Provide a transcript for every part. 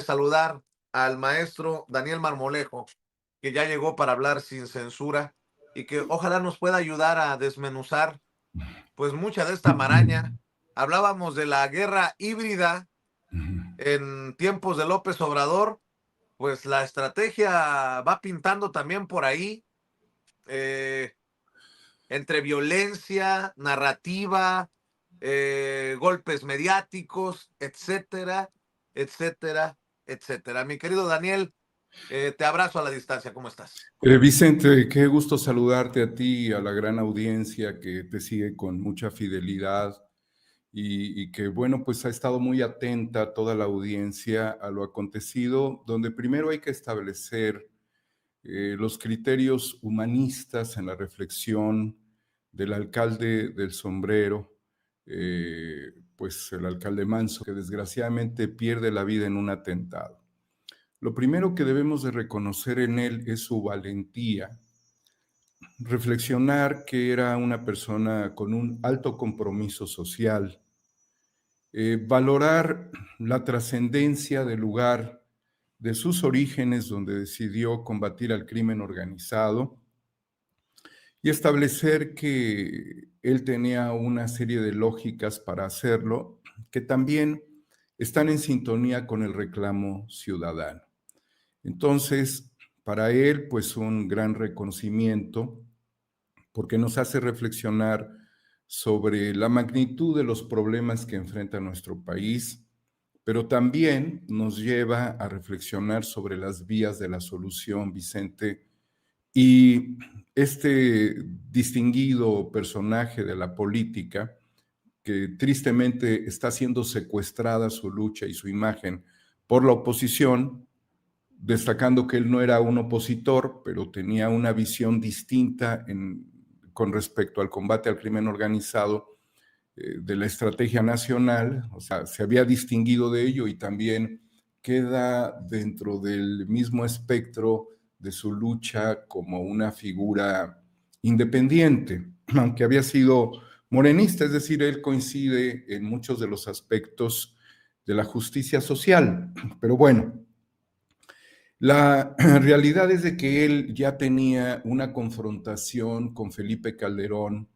saludar al maestro Daniel Marmolejo, que ya llegó para hablar sin censura y que ojalá nos pueda ayudar a desmenuzar pues mucha de esta maraña. Hablábamos de la guerra híbrida en tiempos de López Obrador, pues la estrategia va pintando también por ahí, eh, entre violencia, narrativa, golpes mediáticos, etcétera, etcétera, etcétera. Mi querido Daniel, te abrazo a la distancia, ¿cómo estás? Vicente, qué gusto saludarte a ti y a la gran audiencia que te sigue con mucha fidelidad y que, bueno, pues ha estado muy atenta toda la audiencia a lo acontecido, donde primero hay que establecer los criterios humanistas en la reflexión del alcalde del Sombrero, pues el alcalde Manso, que desgraciadamente pierde la vida en un atentado. Lo primero que debemos de reconocer en él es su valentía, reflexionar que era una persona con un alto compromiso social, valorar la trascendencia del lugar de sus orígenes donde decidió combatir al crimen organizado y establecer que él tenía una serie de lógicas para hacerlo que también están en sintonía con el reclamo ciudadano. Entonces, para él, pues un gran reconocimiento, porque nos hace reflexionar sobre la magnitud de los problemas que enfrenta nuestro país, pero también nos lleva a reflexionar sobre las vías de la solución, Vicente. Y este distinguido personaje de la política, que tristemente está siendo secuestrada su lucha y su imagen por la oposición, destacando que él no era un opositor, pero tenía una visión distinta con respecto al combate al crimen organizado de la estrategia nacional, o sea, se había distinguido de ello y también queda dentro del mismo espectro de su lucha como una figura independiente, aunque había sido morenista, es decir, él coincide en muchos de los aspectos de la justicia social, pero bueno, la realidad es de que él ya tenía una confrontación con Felipe Calderón,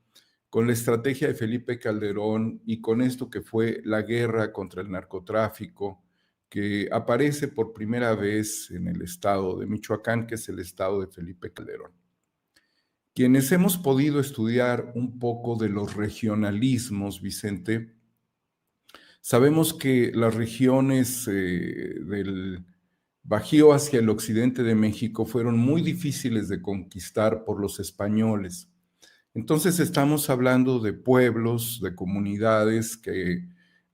con la estrategia de Felipe Calderón y con esto que fue la guerra contra el narcotráfico, que aparece por primera vez en el estado de Michoacán, que es el estado de Felipe Calderón. Quienes hemos podido estudiar un poco de los regionalismos, Vicente, sabemos que las regiones del Bajío hacia el occidente de México fueron muy difíciles de conquistar por los españoles. Entonces estamos hablando de pueblos, de comunidades que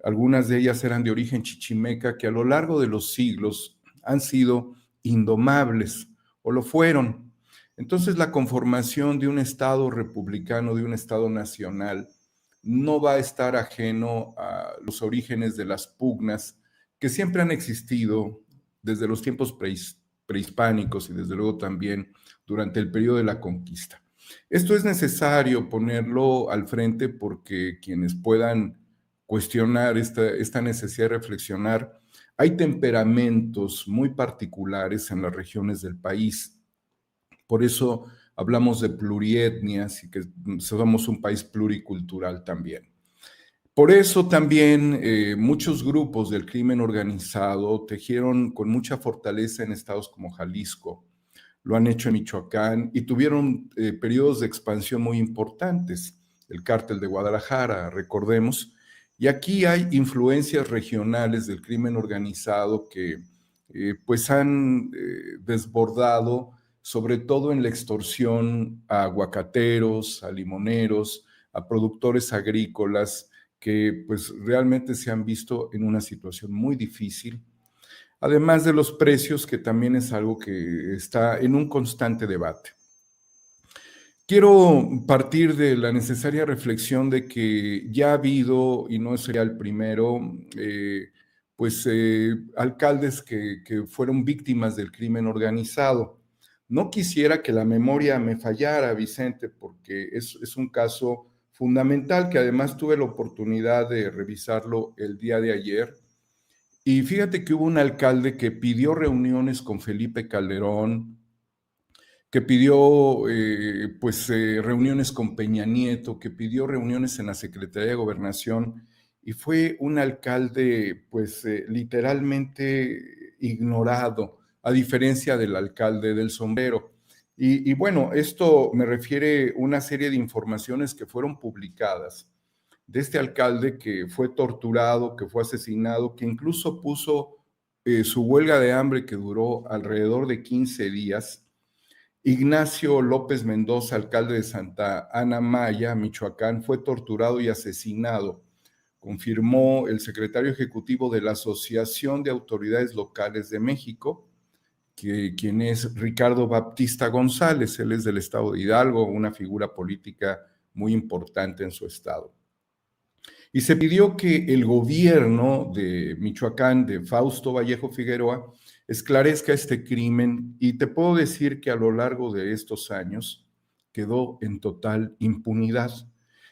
algunas de ellas eran de origen chichimeca, que a lo largo de los siglos han sido indomables o lo fueron. Entonces la conformación de un Estado republicano, de un Estado nacional, no va a estar ajeno a los orígenes de las pugnas que siempre han existido desde los tiempos prehispánicos y desde luego también durante el periodo de la conquista. Esto es necesario ponerlo al frente porque quienes puedan cuestionar esta necesidad de reflexionar, hay temperamentos muy particulares en las regiones del país. Por eso hablamos de plurietnias y que somos un país pluricultural también. Por eso también muchos grupos del crimen organizado tejieron con mucha fortaleza en estados como Jalisco, lo han hecho en Michoacán y tuvieron periodos de expansión muy importantes. El cártel de Guadalajara, recordemos, y aquí hay influencias regionales del crimen organizado que pues han desbordado, sobre todo en la extorsión a aguacateros, a limoneros, a productores agrícolas que pues realmente se han visto en una situación muy difícil, además de los precios, que también es algo que está en un constante debate. Quiero partir de la necesaria reflexión de que ya ha habido, y no sería el primero, alcaldes que fueron víctimas del crimen organizado. No quisiera que la memoria me fallara, Vicente, porque es un caso fundamental que además tuve la oportunidad de revisarlo el día de ayer Y fíjate que hubo un alcalde que pidió reuniones con Felipe Calderón, que pidió reuniones con Peña Nieto, que pidió reuniones en la Secretaría de Gobernación, y fue un alcalde literalmente ignorado, a diferencia del alcalde del Sombrero. Y bueno, esto me refiere a una serie de informaciones que fueron publicadas de este alcalde que fue torturado, que fue asesinado, que incluso puso su huelga de hambre que duró alrededor de 15 días. Ignacio López Mendoza, alcalde de Santa Ana Maya, Michoacán, fue torturado y asesinado, confirmó el secretario ejecutivo de la Asociación de Autoridades Locales de México, quien es Ricardo Baptista González. Él es del estado de Hidalgo, una figura política muy importante en su estado. Y se pidió que el gobierno de Michoacán, de Fausto Vallejo Figueroa, esclarezca este crimen, y te puedo decir que a lo largo de estos años quedó en total impunidad.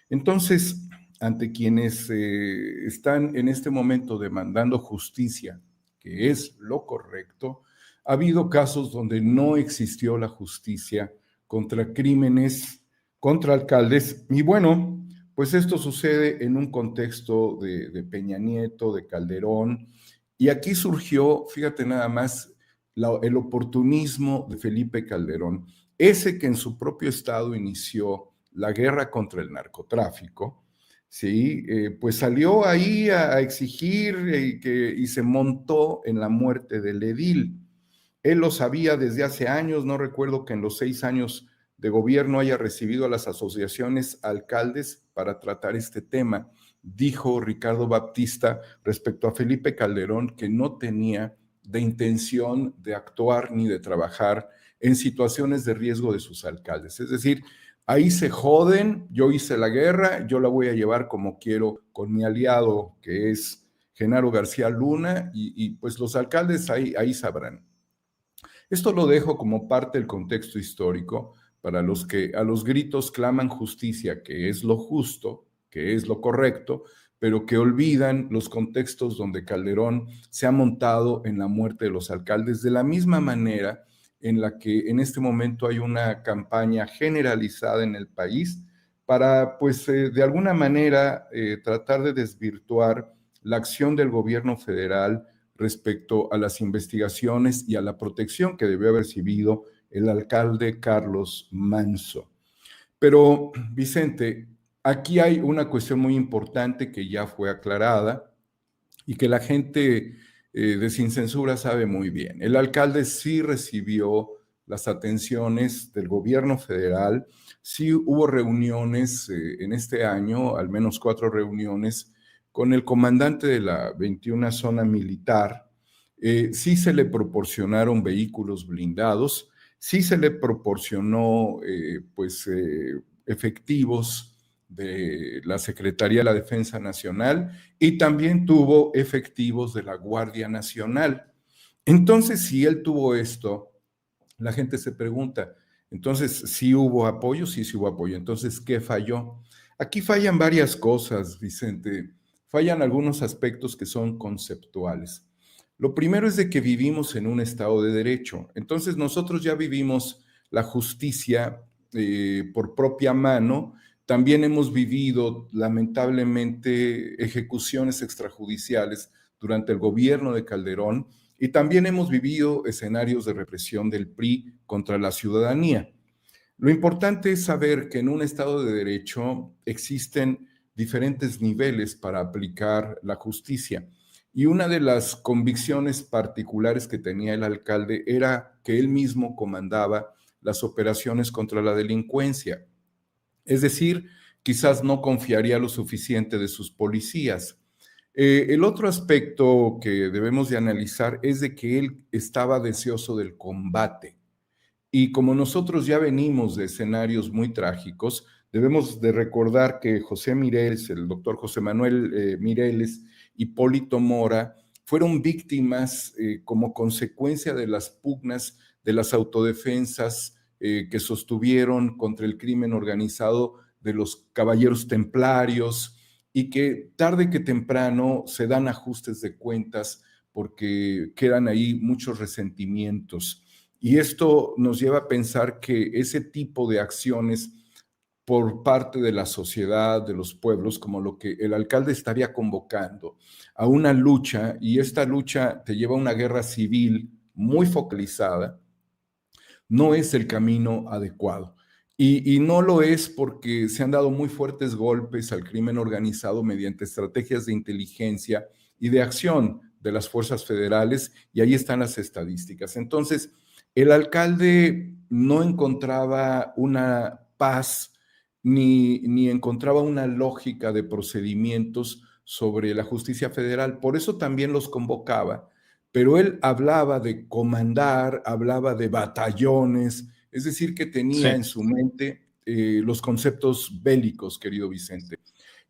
Entonces, ante quienes están en este momento demandando justicia, que es lo correcto, ha habido casos donde no existió la justicia contra crímenes, contra alcaldes, y bueno, pues esto sucede en un contexto de Peña Nieto, de Calderón, y aquí surgió, fíjate nada más, el oportunismo de Felipe Calderón, ese que en su propio estado inició la guerra contra el narcotráfico, ¿sí? Pues salió ahí a exigir y se montó en la muerte del edil. Él lo sabía desde hace años, no recuerdo que en los 6 años de gobierno haya recibido a las asociaciones alcaldes para tratar este tema. Dijo Ricardo Baptista respecto a Felipe Calderón que no tenía de intención de actuar ni de trabajar en situaciones de riesgo de sus alcaldes. Es decir, ahí se joden, yo hice la guerra, yo la voy a llevar como quiero con mi aliado, que es Genaro García Luna, y pues los alcaldes ahí sabrán. Esto lo dejo como parte del contexto histórico para los que a los gritos claman justicia, que es lo justo, que es lo correcto, pero que olvidan los contextos donde Calderón se ha montado en la muerte de los alcaldes, de la misma manera en la que en este momento hay una campaña generalizada en el país para, de alguna manera, tratar de desvirtuar la acción del gobierno federal respecto a las investigaciones y a la protección que debió haber recibido el alcalde Carlos Manso. Pero, Vicente, aquí hay una cuestión muy importante que ya fue aclarada y que la gente de Sin Censura sabe muy bien. El alcalde sí recibió las atenciones del gobierno federal, sí hubo reuniones en este año, al menos 4 reuniones, con el comandante de la 21 Zona Militar. Sí se le proporcionaron vehículos blindados, sí se le proporcionó efectivos de la Secretaría de la Defensa Nacional, y también tuvo efectivos de la Guardia Nacional. Entonces, si él tuvo esto, la gente se pregunta, entonces, ¿sí hubo apoyo? Sí, sí hubo apoyo. Entonces, ¿qué falló? Aquí fallan varias cosas, Vicente. Fallan algunos aspectos que son conceptuales. Lo primero es de que vivimos en un estado de derecho. Entonces, nosotros ya vivimos la justicia por propia mano. También hemos vivido, lamentablemente, ejecuciones extrajudiciales durante el gobierno de Calderón, y también hemos vivido escenarios de represión del PRI contra la ciudadanía. Lo importante es saber que en un Estado de Derecho existen diferentes niveles para aplicar la justicia. Y una de las convicciones particulares que tenía el alcalde era que él mismo comandaba las operaciones contra la delincuencia. Es decir, quizás no confiaría lo suficiente de sus policías. El otro aspecto que debemos de analizar es de que él estaba deseoso del combate. Y como nosotros ya venimos de escenarios muy trágicos, debemos de recordar que José Mireles, el doctor José Manuel Mireles, Hipólito Mora, fueron víctimas como consecuencia de las pugnas, de las autodefensas que sostuvieron contra el crimen organizado de los caballeros templarios, y que tarde que temprano se dan ajustes de cuentas porque quedan ahí muchos resentimientos. Y esto nos lleva a pensar que ese tipo de acciones por parte de la sociedad, de los pueblos, como lo que el alcalde estaría convocando a una lucha, y esta lucha te lleva a una guerra civil muy focalizada, no es el camino adecuado. Y no lo es porque se han dado muy fuertes golpes al crimen organizado mediante estrategias de inteligencia y de acción de las fuerzas federales, y ahí están las estadísticas. Entonces, el alcalde no encontraba una paz ni encontraba una lógica de procedimientos sobre la justicia federal. Por eso también los convocaba, pero él hablaba de comandar, hablaba de batallones, es decir, que tenía Sí, en su mente los conceptos bélicos, querido Vicente.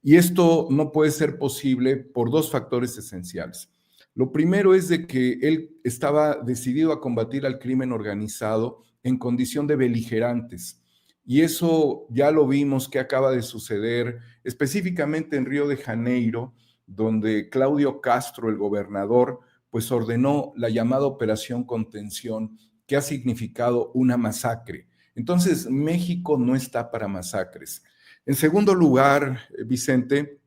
Y esto no puede ser posible por dos factores esenciales. Lo primero es de que él estaba decidido a combatir al crimen organizado en condición de beligerantes. Y eso ya lo vimos que acaba de suceder específicamente en Río de Janeiro, donde Claudio Castro, el gobernador, pues ordenó la llamada Operación Contención, que ha significado una masacre. Entonces, México no está para masacres. En segundo lugar, Vicente,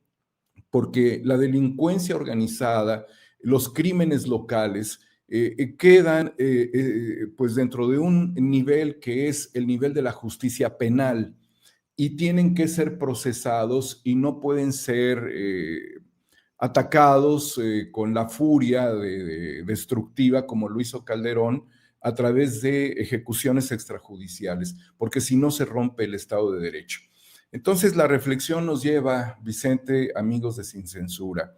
porque la delincuencia organizada, los crímenes locales, quedan pues dentro de un nivel que es el nivel de la justicia penal y tienen que ser procesados y no pueden ser atacados con la furia destructiva como lo hizo Calderón a través de ejecuciones extrajudiciales, porque si no se rompe el Estado de Derecho. Entonces la reflexión nos lleva, Vicente, amigos de Sin Censura,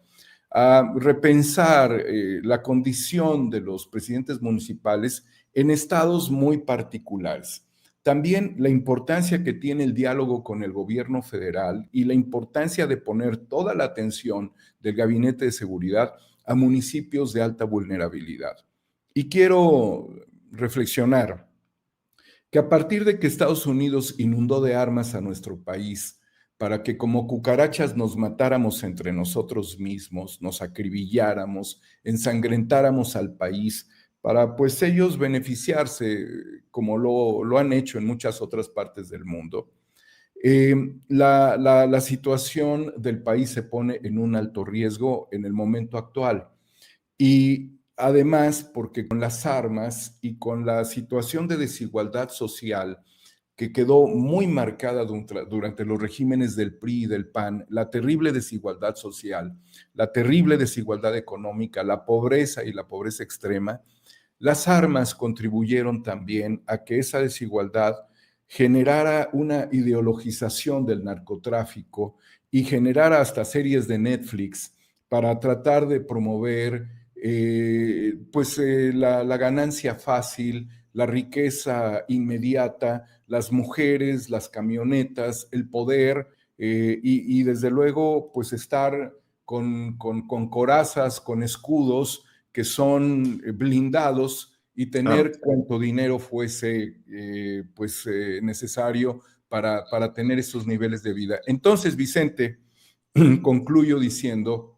a repensar la condición de los presidentes municipales en estados muy particulares. También la importancia que tiene el diálogo con el gobierno federal y la importancia de poner toda la atención del Gabinete de Seguridad a municipios de alta vulnerabilidad. Y quiero reflexionar que a partir de que Estados Unidos inundó de armas a nuestro país para que como cucarachas nos matáramos entre nosotros mismos, nos acribilláramos, ensangrentáramos al país, para pues ellos beneficiarse como lo han hecho en muchas otras partes del mundo. La situación del país se pone en un alto riesgo en el momento actual. Y además, porque con las armas y con la situación de desigualdad social que quedó muy marcada durante los regímenes del PRI y del PAN, la terrible desigualdad social, la terrible desigualdad económica, la pobreza y la pobreza extrema, las armas contribuyeron también a que esa desigualdad generara una ideologización del narcotráfico y generara hasta series de Netflix para tratar de promover la ganancia fácil, la riqueza inmediata, las mujeres, las camionetas, el poder y desde luego pues estar con corazas, con escudos que son blindados y claro. tener cuanto dinero fuese necesario para tener esos niveles de vida. Entonces, Vicente, concluyo diciendo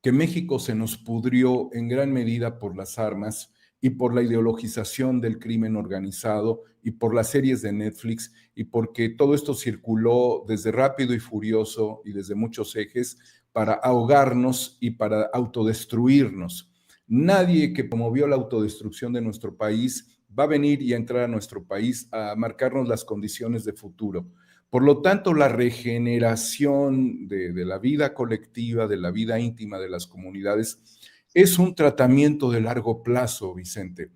que México se nos pudrió en gran medida por las armas y por la ideologización del crimen organizado y por las series de Netflix y porque todo esto circuló desde Rápido y Furioso y desde muchos ejes para ahogarnos y para autodestruirnos. Nadie que promovió la autodestrucción de nuestro país va a venir y a entrar a nuestro país a marcarnos las condiciones de futuro. Por lo tanto, la regeneración de la vida colectiva, de la vida íntima de las comunidades, es un tratamiento de largo plazo, Vicente.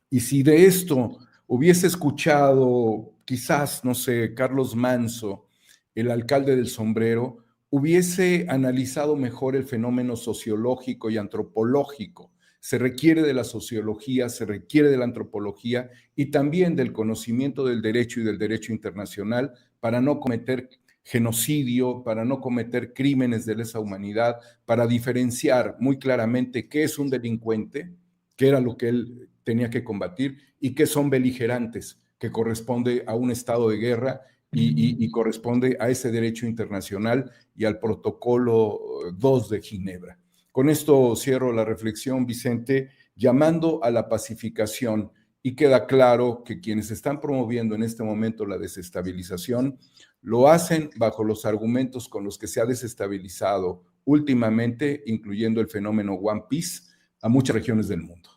Y si de esto hubiese escuchado quizás, no sé, Carlos Manso, el alcalde del Sombrero, hubiese analizado mejor el fenómeno sociológico y antropológico. Se requiere de la sociología, se requiere de la antropología y también del conocimiento del derecho y del derecho internacional para no cometer genocidio, para no cometer crímenes de lesa humanidad, para diferenciar muy claramente qué es un delincuente, qué era lo que él tenía que combatir, y qué son beligerantes, que corresponde a un estado de guerra y corresponde a ese derecho internacional y al protocolo 2 de Ginebra. Con esto cierro la reflexión, Vicente, llamando a la pacificación, y queda claro que quienes están promoviendo en este momento la desestabilización lo hacen bajo los argumentos con los que se ha desestabilizado últimamente, incluyendo el fenómeno One Piece, a muchas regiones del mundo.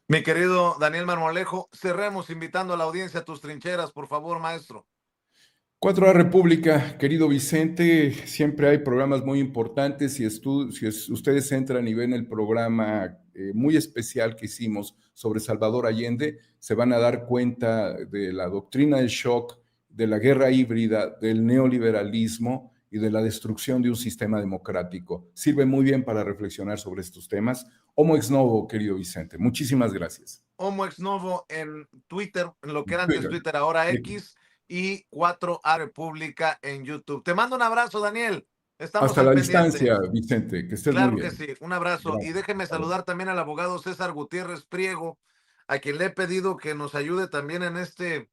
Mi querido Daniel Marmolejo, cerremos invitando a la audiencia a tus trincheras, por favor, maestro. 4A República, querido Vicente, siempre hay programas muy importantes. Si ustedes entran y ven el programa muy especial que hicimos sobre Salvador Allende, se van a dar cuenta de la doctrina del shock, de la guerra híbrida, del neoliberalismo y de la destrucción de un sistema democrático. Sirve muy bien para reflexionar sobre estos temas. Homo ex novo, querido Vicente. Muchísimas gracias. Homo ex novo en Twitter, en lo que era antes Twitter, ahora X, y 4A República en YouTube. Te mando un abrazo, Daniel. Estamos Hasta al la pendiente. distancia, Vicente, que estés Claro muy que bien. sí, un abrazo. Gracias. Y déjeme saludar también al abogado César Gutiérrez Priego, a quien le he pedido que nos ayude también en este